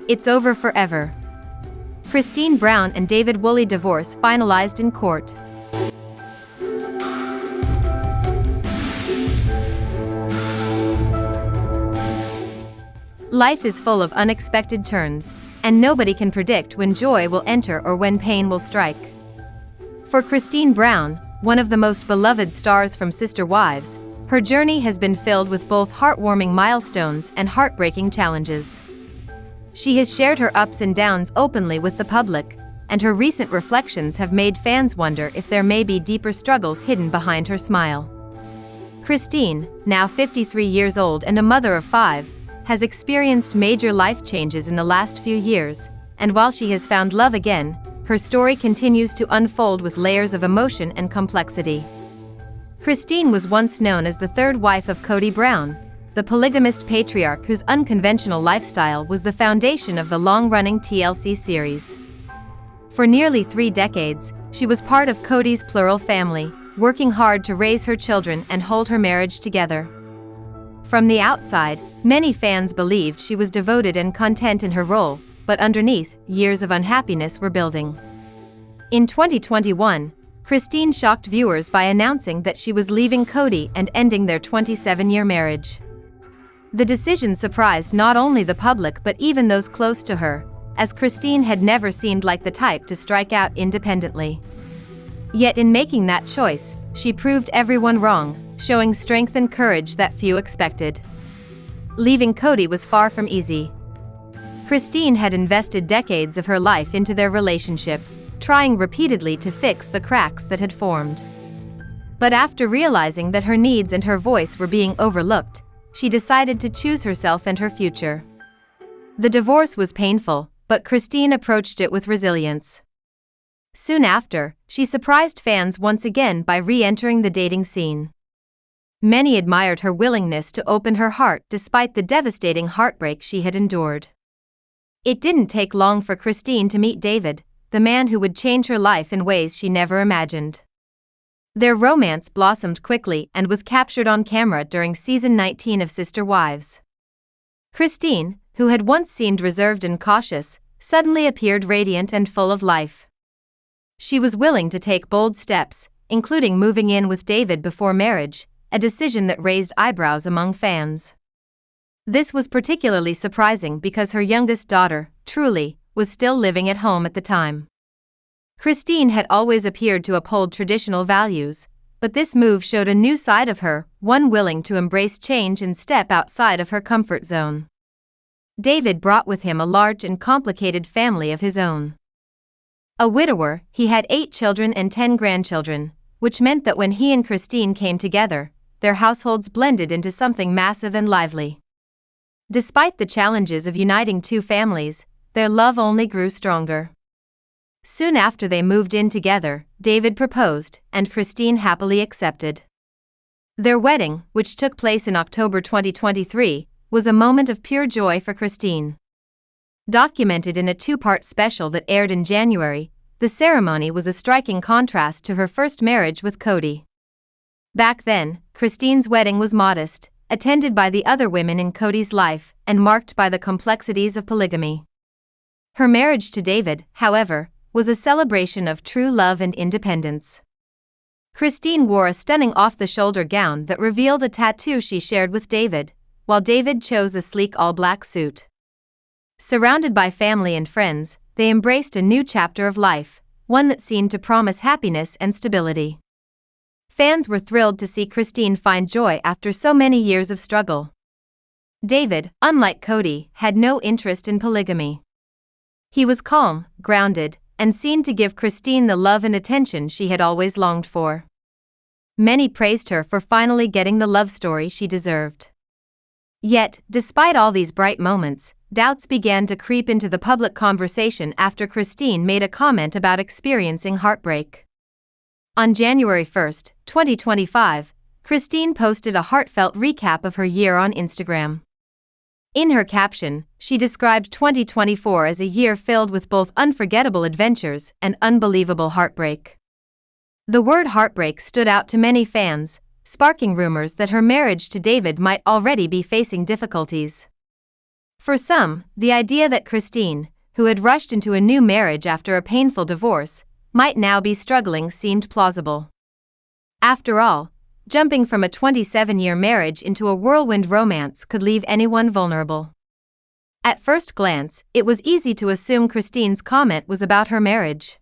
It's over forever. Kody Brown and David Woolley divorce finalized in court. Life is full of unexpected turns, and nobody can predict when joy will enter or when pain will strike. For Kody Brown, one of the most beloved stars from Sister Wives, her journey has been filled with both heartwarming milestones and heartbreaking challenges. She has shared her ups and downs openly with the public, and her recent reflections have made fans wonder if there may be deeper struggles hidden behind her smile. Kody, now 53 years old and a mother of 5, has experienced major life changes in the last few years, and while she has found love again, her story continues to unfold with layers of emotion and complexity. Kody was once known as the third wife of Kody Brown, the polygamist patriarch whose unconventional lifestyle was the foundation of the long-running TLC series. For nearly 3 decades, she was part of Kody's plural family, working hard to raise her children and hold her marriage together. From the outside, many fans believed she was devoted and content in her role, but underneath, years of unhappiness were building. In 2021, Kody shocked viewers by announcing that she was leaving Kody and ending their 27-year marriage. The decision surprised not only the public but even those close to her, as Kody had never seemed like the type to strike out independently. Yet in making that choice, she proved everyone wrong, showing strength and courage that few expected. Leaving Kody was far from easy. Kody had invested decades of her life into their relationship, trying repeatedly to fix the cracks that had formed. But after realizing that her needs and her voice were being overlooked, she decided to choose herself and her future. The divorce was painful, but Kody approached it with resilience. Soon after, she surprised fans once again by re-entering the dating scene. Many admired her willingness to open her heart despite the devastating heartbreak she had endured. It didn't take long for Kody to meet David, the man who would change her life in ways she never imagined. Their romance blossomed quickly and was captured on camera during season 19 of Sister Wives. Kody, who had once seemed reserved and cautious, suddenly appeared radiant and full of life. She was willing to take bold steps, including moving in with David before marriage, a decision that raised eyebrows among fans. This was particularly surprising because her youngest daughter, Truly, was still living at home at the time. Kody had always appeared to uphold traditional values, but this move showed a new side of her, one willing to embrace change and step outside of her comfort zone. David brought with him a large and complicated family of his own. A widower, he had 8 children and 10 grandchildren, which meant that when he and Kody came together, their households blended into something massive and lively. Despite the challenges of uniting 2 families, their love only grew stronger. Soon after they moved in together, David proposed, and Kody happily accepted. Their wedding, which took place in October 2023, was a moment of pure joy for Kody. Documented in a 2-part special that aired in January, the ceremony was a striking contrast to her first marriage with Kody. Back then, Kody's wedding was modest, attended by the other women in Kody's life, and marked by the complexities of polygamy. Her marriage to David, however, was a celebration of true love and independence. Kody wore a stunning off-the-shoulder gown that revealed a tattoo she shared with David, while David chose a sleek all-black suit. Surrounded by family and friends, they embraced a new chapter of life, one that seemed to promise happiness and stability. Fans were thrilled to see Kody find joy after so many years of struggle. David, unlike Kody, had no interest in polygamy. He was calm, grounded, and seemed to give Kody the love and attention she had always longed for. Many praised her for finally getting the love story she deserved. Yet, despite all these bright moments, doubts began to creep into the public conversation after Kody made a comment about experiencing heartbreak. On January 1, 2025, Kody posted a heartfelt recap of her year on Instagram. In her caption, she described 2024 as a year filled with both unforgettable adventures and unbelievable heartbreak. The word heartbreak stood out to many fans, sparking rumors that her marriage to David might already be facing difficulties. For some, the idea that Christine, who had rushed into a new marriage after a painful divorce, might now be struggling seemed plausible. After all, jumping from a 27-year marriage into a whirlwind romance could leave anyone vulnerable. At first glance, it was easy to assume Christine's comment was about her marriage.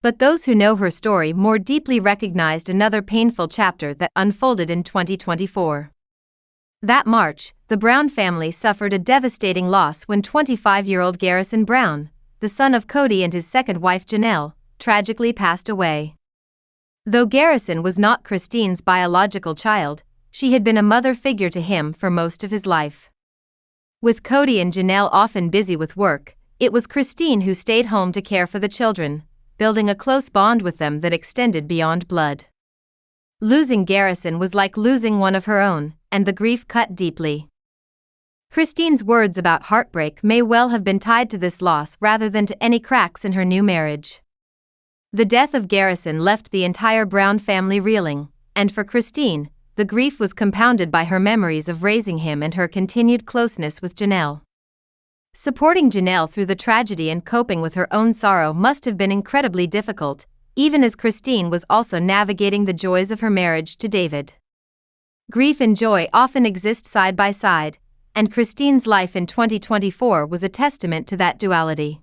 But those who know her story more deeply recognized another painful chapter that unfolded in 2024. That March, the Brown family suffered a devastating loss when 25-year-old Garrison Brown, the son of Kody and his second wife Janelle, tragically passed away. Though Garrison was not Christine's biological child, she had been a mother figure to him for most of his life. With Kody and Janelle often busy with work, it was Christine who stayed home to care for the children, building a close bond with them that extended beyond blood. Losing Garrison was like losing one of her own, and the grief cut deeply. Christine's words about heartbreak may well have been tied to this loss rather than to any cracks in her new marriage. The death of Garrison left the entire Brown family reeling, and for Christine, the grief was compounded by her memories of raising him and her continued closeness with Janelle. Supporting Janelle through the tragedy and coping with her own sorrow must have been incredibly difficult, even as Christine was also navigating the joys of her marriage to David. Grief and joy often exist side by side, and Christine's life in 2024 was a testament to that duality.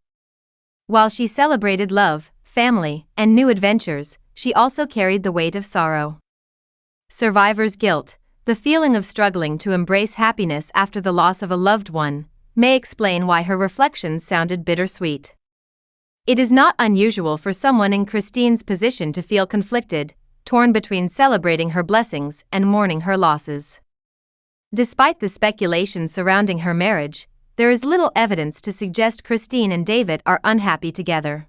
While she celebrated love, family, and new adventures, she also carried the weight of sorrow. Survivor's guilt, the feeling of struggling to embrace happiness after the loss of a loved one, may explain why her reflections sounded bittersweet. It is not unusual for someone in Christine's position to feel conflicted, torn between celebrating her blessings and mourning her losses. Despite the speculation surrounding her marriage, there is little evidence to suggest Christine and David are unhappy together.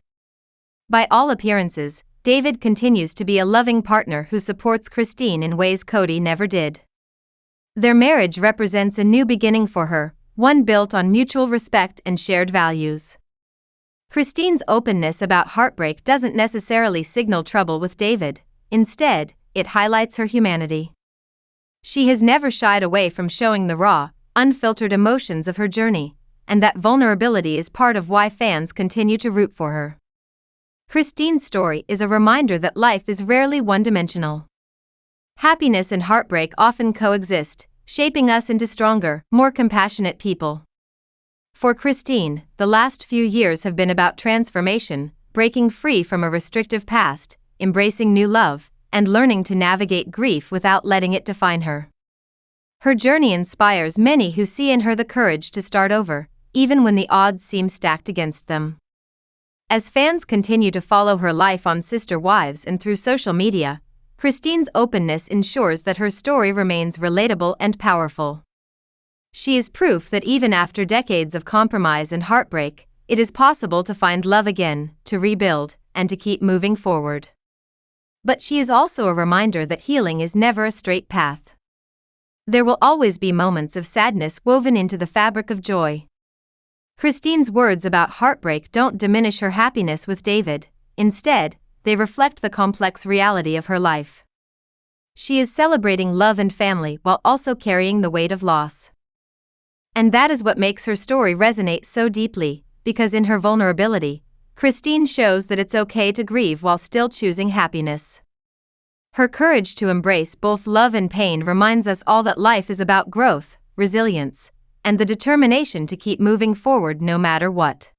By all appearances, David continues to be a loving partner who supports Christine in ways Kody never did. Their marriage represents a new beginning for her, one built on mutual respect and shared values. Christine's openness about heartbreak doesn't necessarily signal trouble with David. Instead, it highlights her humanity. She has never shied away from showing the raw, unfiltered emotions of her journey, and that vulnerability is part of why fans continue to root for her. Christine's story is a reminder that life is rarely one-dimensional. Happiness and heartbreak often coexist, shaping us into stronger, more compassionate people. For Christine, the last few years have been about transformation, breaking free from a restrictive past, embracing new love, and learning to navigate grief without letting it define her. Her journey inspires many who see in her the courage to start over, even when the odds seem stacked against them. As fans continue to follow her life on Sister Wives and through social media, Christine's openness ensures that her story remains relatable and powerful. She is proof that even after decades of compromise and heartbreak, it is possible to find love again, to rebuild, and to keep moving forward. But she is also a reminder that healing is never a straight path. There will always be moments of sadness woven into the fabric of joy. Christine's words about heartbreak don't diminish her happiness with David. Instead, they reflect the complex reality of her life. She is celebrating love and family while also carrying the weight of loss. And that is what makes her story resonate so deeply, because in her vulnerability, Christine shows that it's okay to grieve while still choosing happiness. Her courage to embrace both love and pain reminds us all that life is about growth, resilience, and the determination to keep moving forward no matter what.